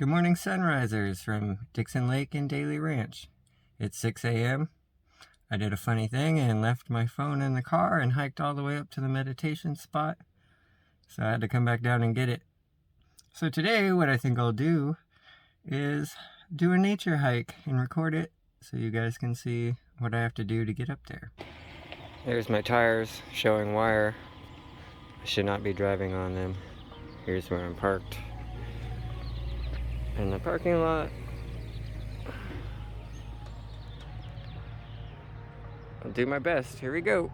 Good morning, sunrisers from Dixon Lake and Daley Ranch. It's 6 a.m. I did a funny thing and left my phone in the car and hiked all the way up to the meditation spot. So I had to come back down and get it. So today, what I think I'll do is do a nature hike and record it so you guys can see what I have to do to get up there. There's my tires showing wire. I should not be driving on them. Here's where I'm parked in the parking lot. I'll do my best. Here we go.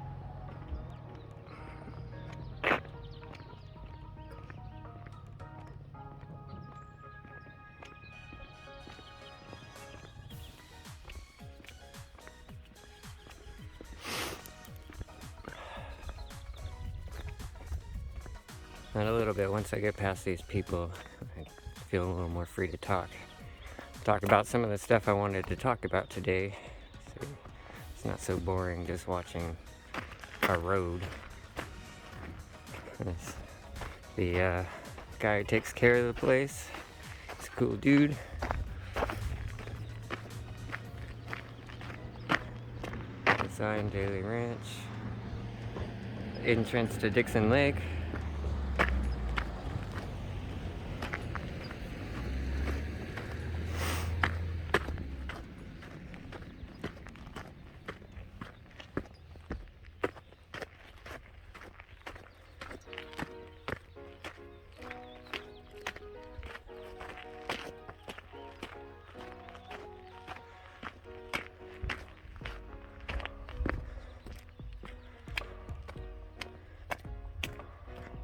Not a little bit. Once I get past these people, I feel a little more free to talk about some of the stuff I wanted to talk about today, so it's not so boring just watching a road. That's the guy who takes care of the place. He's a cool dude. Sign Daley Ranch. Entrance to Dixon Lake.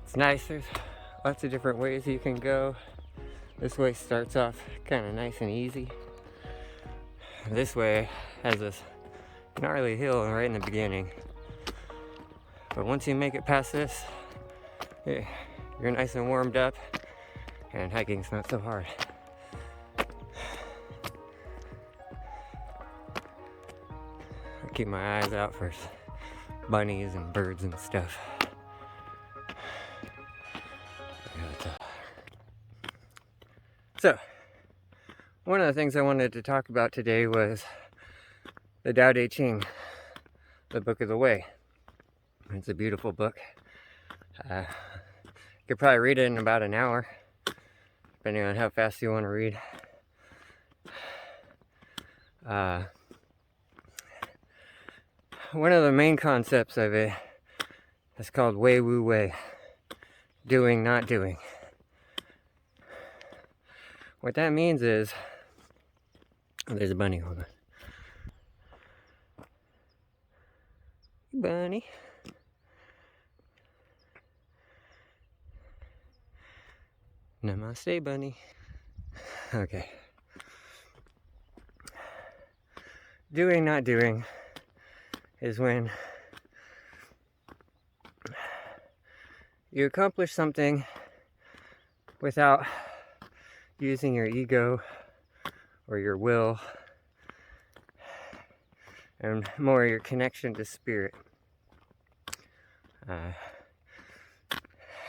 It's nice, there's lots of different ways you can go. This way starts off kind of nice and easy. This way has this gnarly hill right in the beginning. But once you make it past this, you're nice and warmed up and hiking's not so hard. I keep my eyes out for bunnies and birds and stuff. So, one of the things I wanted to talk about today was the Tao Te Ching, the Book of the Way. It's a beautiful book. You could probably read it in about an hour, depending on how fast you want to read. One of the main concepts of it is called Wei Wu Wei, doing, not doing. What that means is, oh, there's a bunny, hold on. Bunny. Namaste, bunny. Okay. Doing, not doing is when you accomplish something without using your ego or your will, and more your connection to spirit.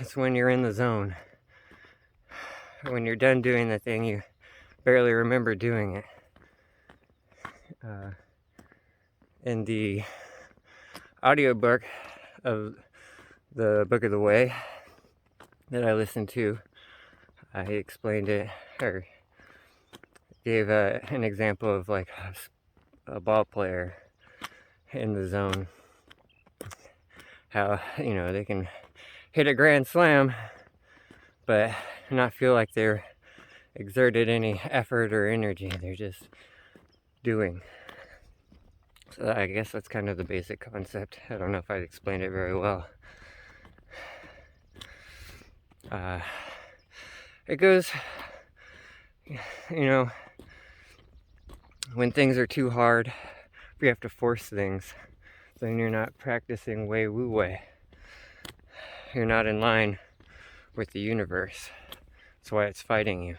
It's when you're in the zone. When you're done doing the thing, you barely remember doing it. In the audiobook of the Book of the Way that I listened to, he explained it, or gave an example of like a ball player in the zone. How, they can hit a grand slam, but not feel like they're exerted any effort or energy. They're just doing. So I guess that's kind of the basic concept. I don't know if I explained it very well. It goes, when things are too hard, we have to force things. Then you're not practicing Wei Wu Wei. You're not in line with the universe. That's why it's fighting you.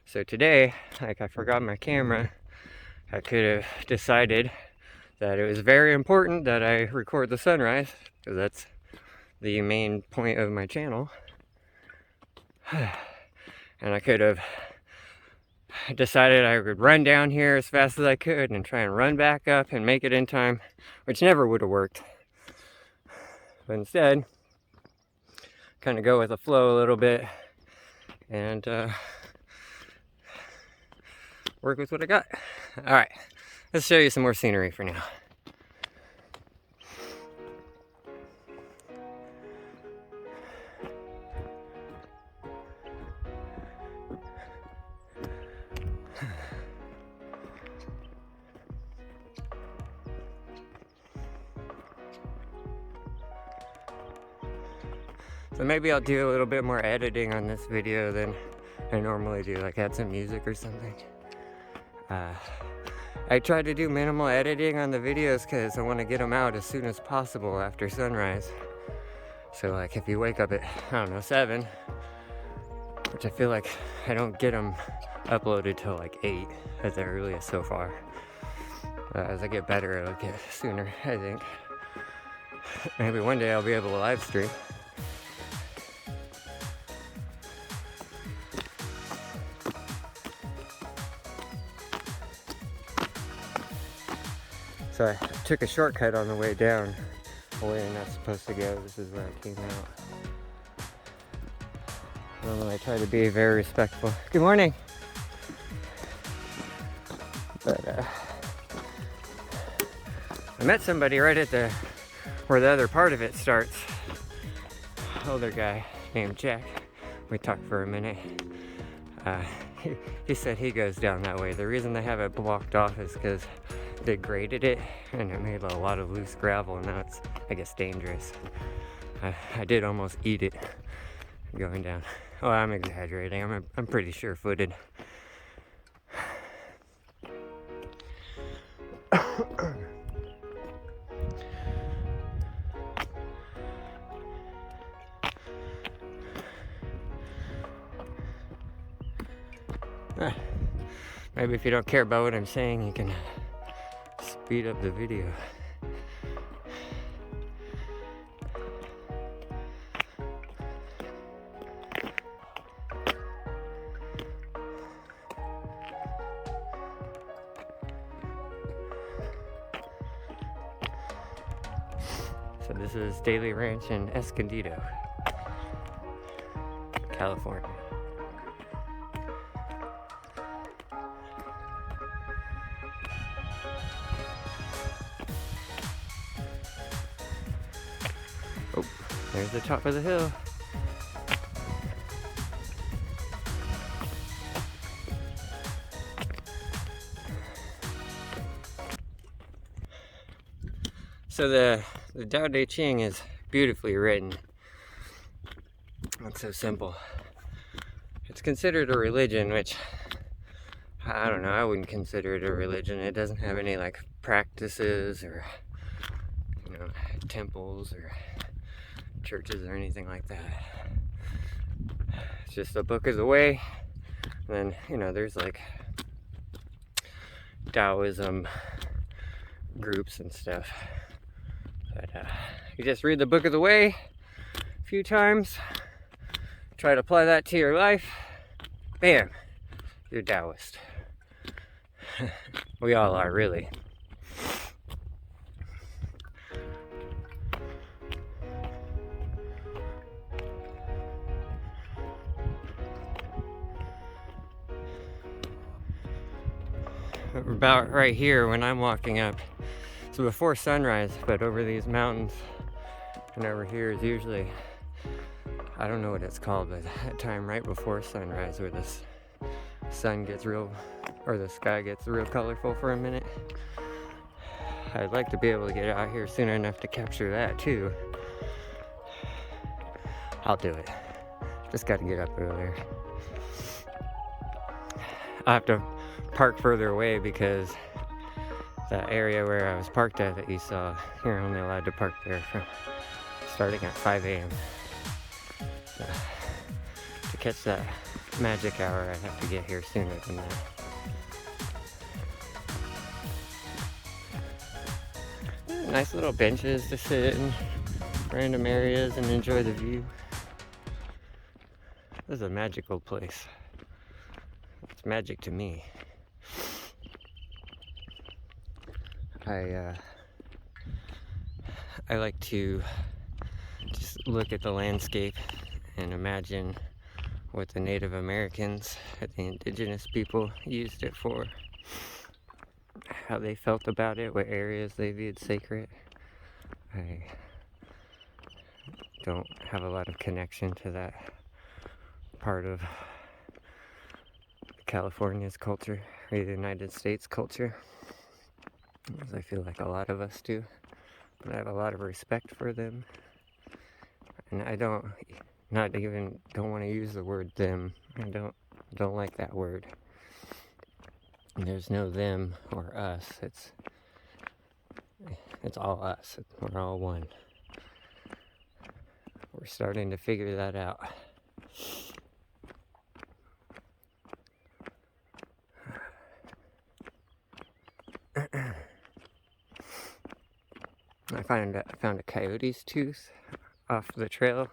So today, I forgot my camera. I could have decided that it was very important that I record the sunrise, because that's the main point of my channel. And I could have I decided I would run down here as fast as I could and try and run back up and make it in time, which never would have worked. But instead, kind of go with the flow a little bit and work with what I got. All right, let's show you some more scenery for now. So maybe I'll do a little bit more editing on this video than I normally do, like add some music or something. I try to do minimal editing on the videos because I want to get them out as soon as possible after sunrise. So like if you wake up at, I don't know, 7, which I feel like I don't get them uploaded till like 8 at the earliest so far. As I get better, it'll get sooner, I think. Maybe one day I'll be able to live stream. So I took a shortcut on the way down, where you're not supposed to go. This is where I came out. Normally I try to be very respectful. Good morning! But I met somebody right at where the other part of it starts. Older guy named Jack. We talked for a minute. He said he goes down that way. The reason they have it blocked off is because they graded it and it made a lot of loose gravel, and now it's, I guess, dangerous. I did almost eat it going down. Oh, I'm exaggerating. I'm pretty sure-footed. Maybe if you don't care about what I'm saying, you can speed up the video. So this is Daley Ranch in Escondido, California. Oh, there's the top of the hill. So the Tao Te Ching is beautifully written. It's so simple. It's considered a religion, which I don't know, I wouldn't consider it a religion. It doesn't have any like practices or, you know, temples or churches or anything like that. It's just a book of the way. And then, you know, there's like Taoism groups and stuff. But you just read the book of the way a few times, try to apply that to your life, bam, you're Taoist. We all are, really. About right here when I'm walking up, so before sunrise, but over these mountains and over here is usually, I don't know what it's called, but that time right before sunrise where the sun gets real, or the sky gets real colorful for a minute. I'd like to be able to get out here soon enough to capture that too. I'll do it. Just got to get up earlier. I have to park further away because that area where I was parked at that you saw, you're only allowed to park there from starting at 5 a.m. So, to catch that magic hour, I have to get here sooner than that. Nice little benches to sit in random areas and enjoy the view. This is a magical place. It's magic to me. I like to just look at the landscape and imagine what the Native Americans, the indigenous people, used it for, how they felt about it, what areas they viewed sacred. I don't have a lot of connection to that part of California's culture or the United States culture, as I feel like a lot of us do. But I have a lot of respect for them, and I don't want to use the word them. I don't like that word. There's no them or us. It's all us. We're all one. We're starting to figure that out. I found a coyote's tooth off the trail,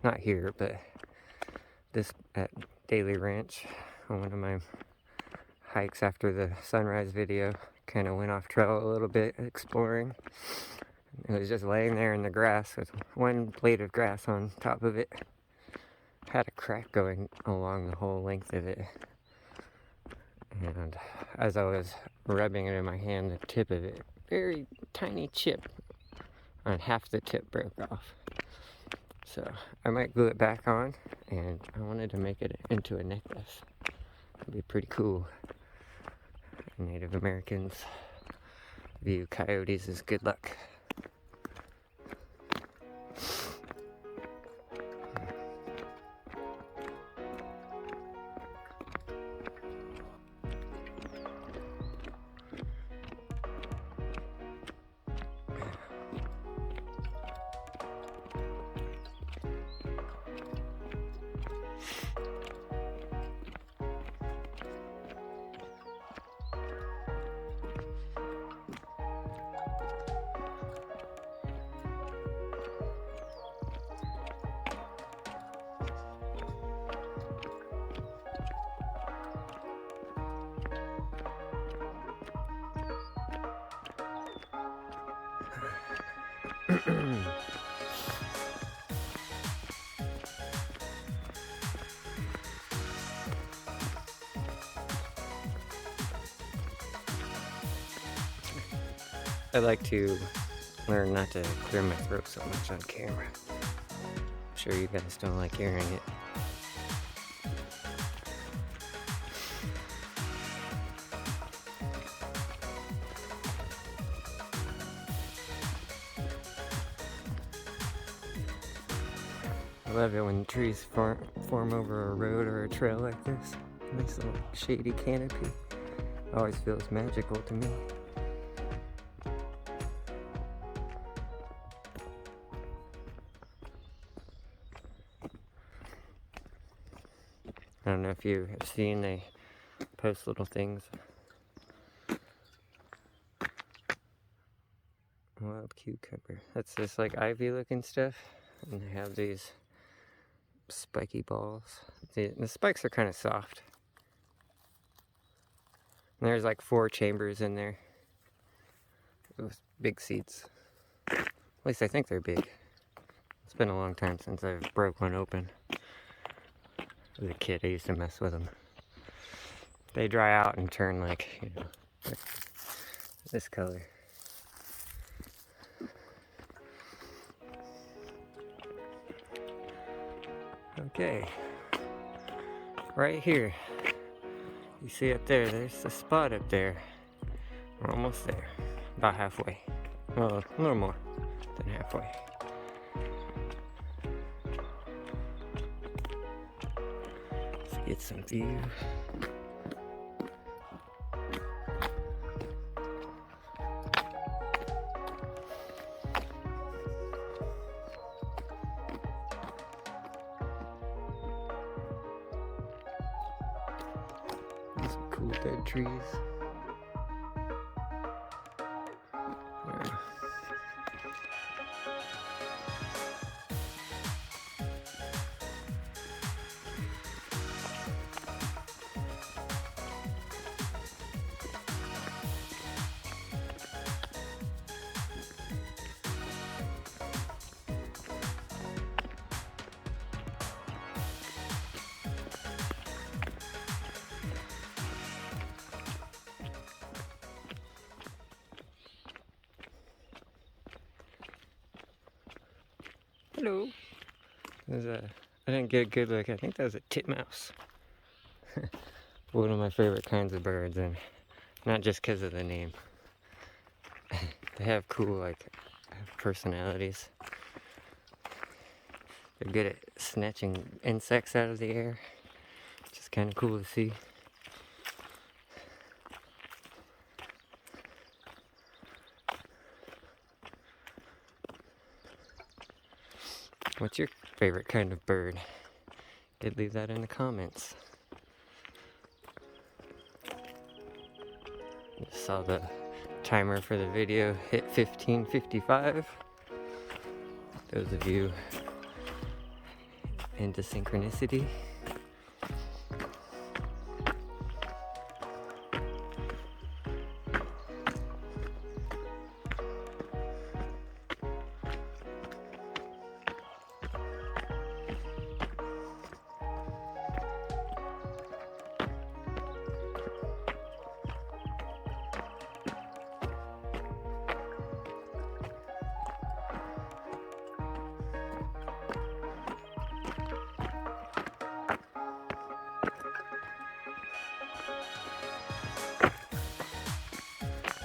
not here, but this at Daley Ranch on one of my hikes after the sunrise video. Kind of went off trail a little bit exploring. It was just laying there in the grass with one blade of grass on top of it. Had a crack going along the whole length of it. And as I was rubbing it in my hand, the tip of it, very tiny chip on half the tip broke off. So I might glue it back on, and I wanted to make it into a necklace. It'd be pretty cool. Native Americans view coyotes as good luck. I like to learn not to clear my throat so much on camera. I'm sure you guys don't like hearing it. I love it when trees form over a road or a trail like this. Nice little shady canopy. Always feels magical to me. I don't know if you have seen, they post little things. Wild cucumber. That's just like ivy looking stuff. And they have these spiky balls. The spikes are kind of soft. And there's like 4 chambers in there with big seeds. At least I think they're big. It's been a long time since I've broke one open. As a kid, I used to mess with them. They dry out and turn like, like this color. Okay, right here, you see up there, there's the spot up there. We're almost there, about halfway. Well, a little more than halfway. Let's get some view. Some cool dead trees. Yeah. Hello. I didn't get a good look. I think that was a titmouse. One of my favorite kinds of birds, and not just because of the name. They have cool, like, personalities. They're good at snatching insects out of the air, which is kind of cool to see. What's your favorite kind of bird? Did leave that in the comments. Just saw the timer for the video hit 15:55. Those of you into synchronicity.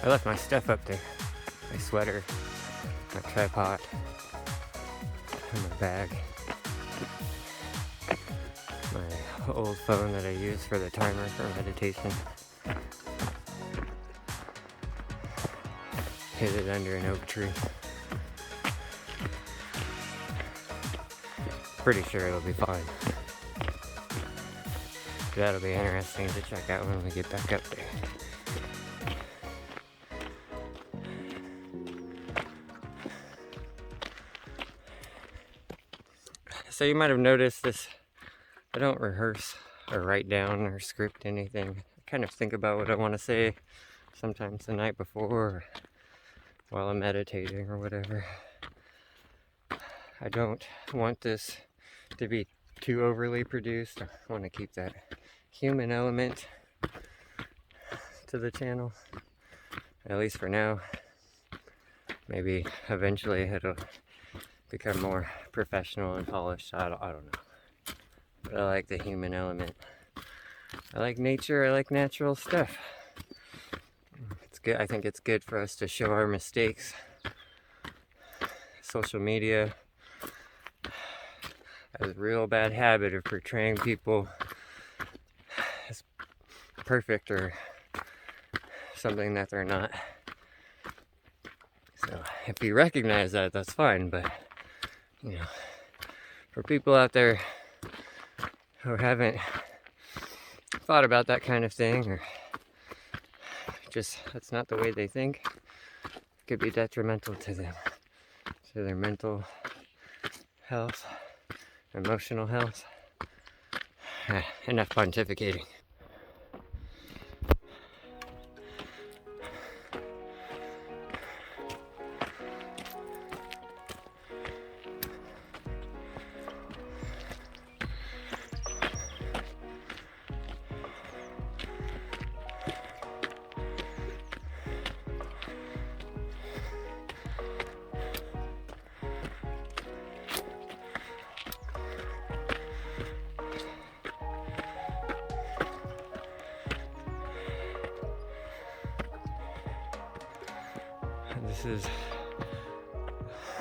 I left my stuff up there. My sweater, my tripod, and my bag. My old phone that I use for the timer for meditation. Hid it under an oak tree. Pretty sure it'll be fine. That'll be interesting to check out when we get back up there. So you might have noticed this, I don't rehearse or write down or script anything. I kind of think about what I want to say sometimes the night before or while I'm meditating or whatever. I don't want this to be too overly produced. I want to keep that human element to the channel, at least for now. Maybe eventually it'll become more professional and polished. I don't know. But I like the human element. I like nature. I like natural stuff. It's good. I think it's good for us to show our mistakes. Social media has a real bad habit of portraying people as perfect or something that they're not. So if you recognize that, that's fine. But you know, for people out there who haven't thought about that kind of thing, or just that's not the way they think, it could be detrimental to them, to their mental health, emotional health. Enough pontificating.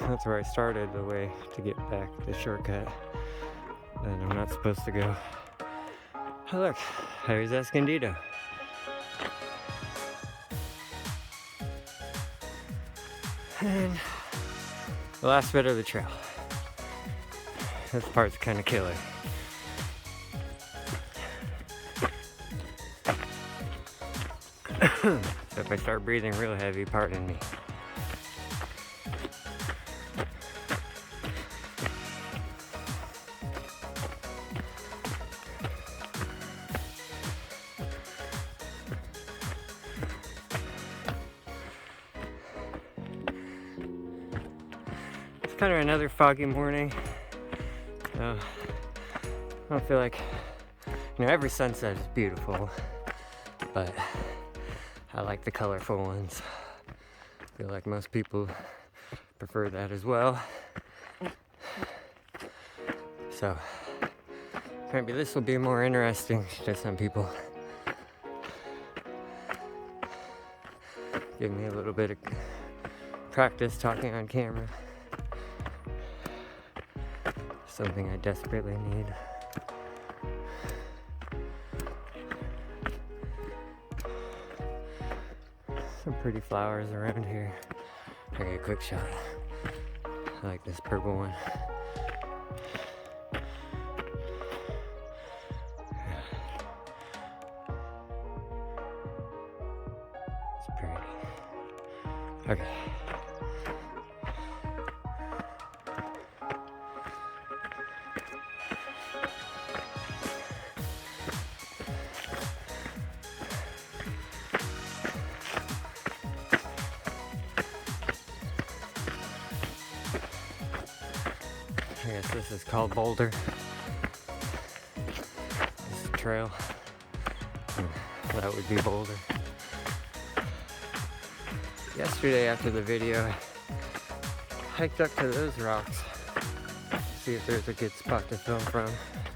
That's where I started, the way to get back, the shortcut that I'm not supposed to go. Oh look, there's Escondido. And the last bit of the trail. This part's kind of killer. So if I start breathing real heavy, pardon me. It's kind of another foggy morning. I don't feel like, every sunset is beautiful, but I like the colorful ones. I feel like most people prefer that as well. So maybe this will be more interesting to some people. Give me a little bit of practice talking on camera. Something I desperately need. Some pretty flowers around here. I get a quick shot. I like this purple one. It's pretty. Okay. I guess this is called Boulder. This is a trail. That would be Boulder. Yesterday after the video, I hiked up to those rocks. See if there's a good spot to film from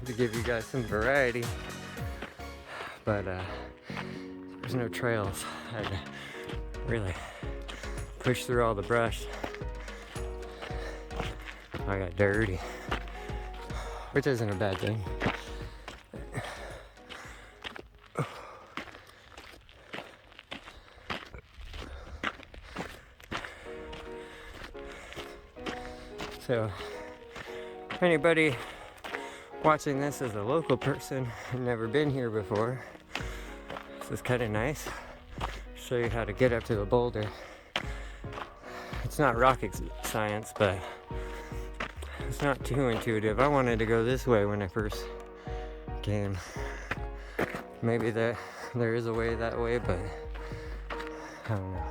to give you guys some variety. But there's no trails. I had to really push through all the brush. I got dirty, which isn't a bad thing. So, anybody watching this as a local person and never been here before, this is kind of nice. Show you how to get up to the boulder. It's not rocket science, but it's not too intuitive. I wanted to go this way when I first came. Maybe there is a way that way, but I don't know.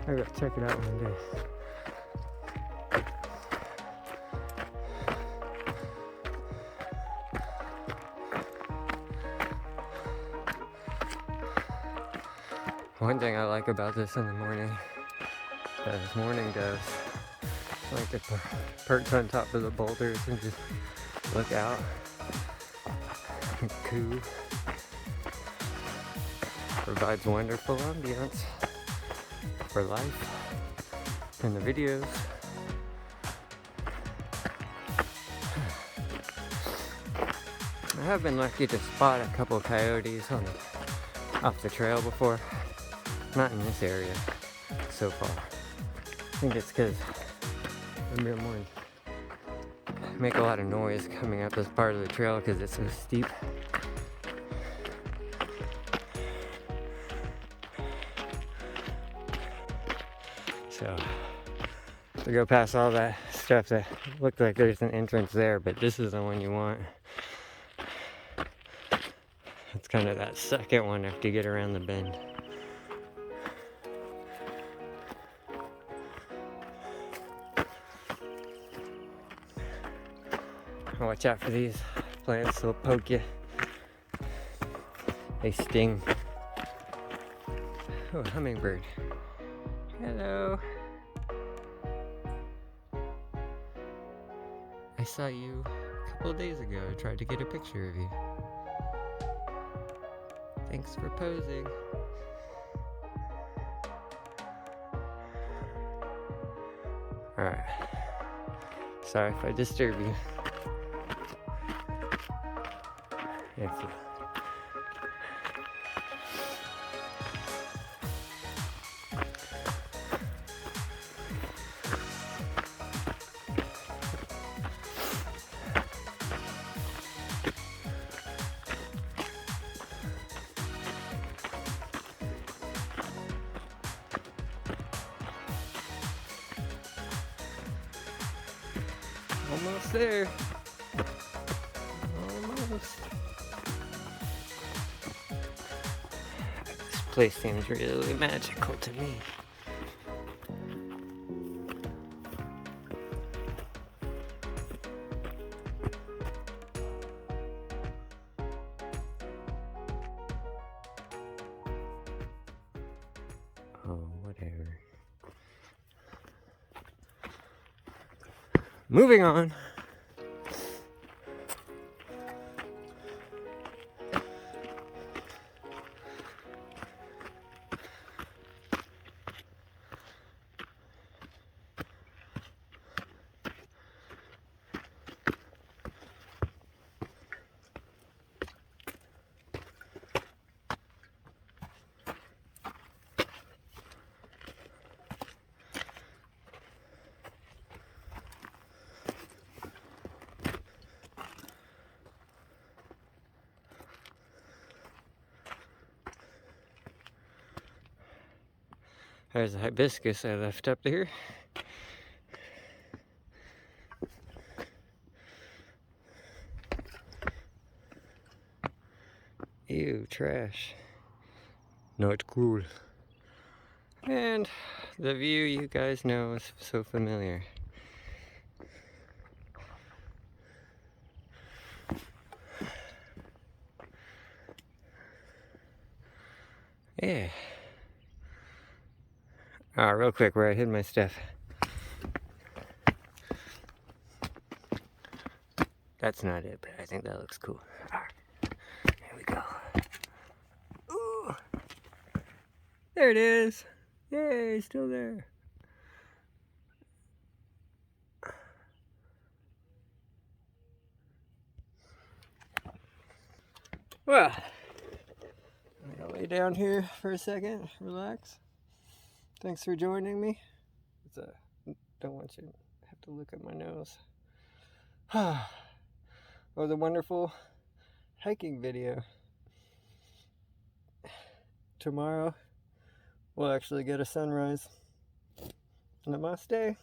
I gotta check it out one day. One thing I like about this in the morning, as morning doves, I like to perch on top of the boulders and just look out and coo. Provides wonderful ambience for life in the videos. I have been lucky to spot a couple coyotes off the trail before. Not in this area so far. I think it's because make a lot of noise coming up this part of the trail because it's so steep. So we go past all that stuff that looked like there's an entrance there, but this is the one you want. It's kind of that second one after you get around the bend. Watch out for these plants, they'll poke you. They sting. Oh, hummingbird. Hello. I saw you a couple of days ago. I tried to get a picture of you. Thanks for posing. Alright. Sorry if I disturb you. Thank you. Almost there. Almost. This place seems really magical to me. Oh, whatever. Moving on. There's a hibiscus I left up there. Ew, trash. Not cool. And the view, you guys know, is so familiar. Yeah. Real quick, where I hid my stuff. That's not it, but I think that looks cool. Here we go. Ooh. There it is. Yay, still there. Well, I'm gonna lay down here for a second, relax. Thanks for joining me. Don't want you to have to look at my nose. It was a wonderful hiking video. Tomorrow we'll actually get a sunrise. Namaste.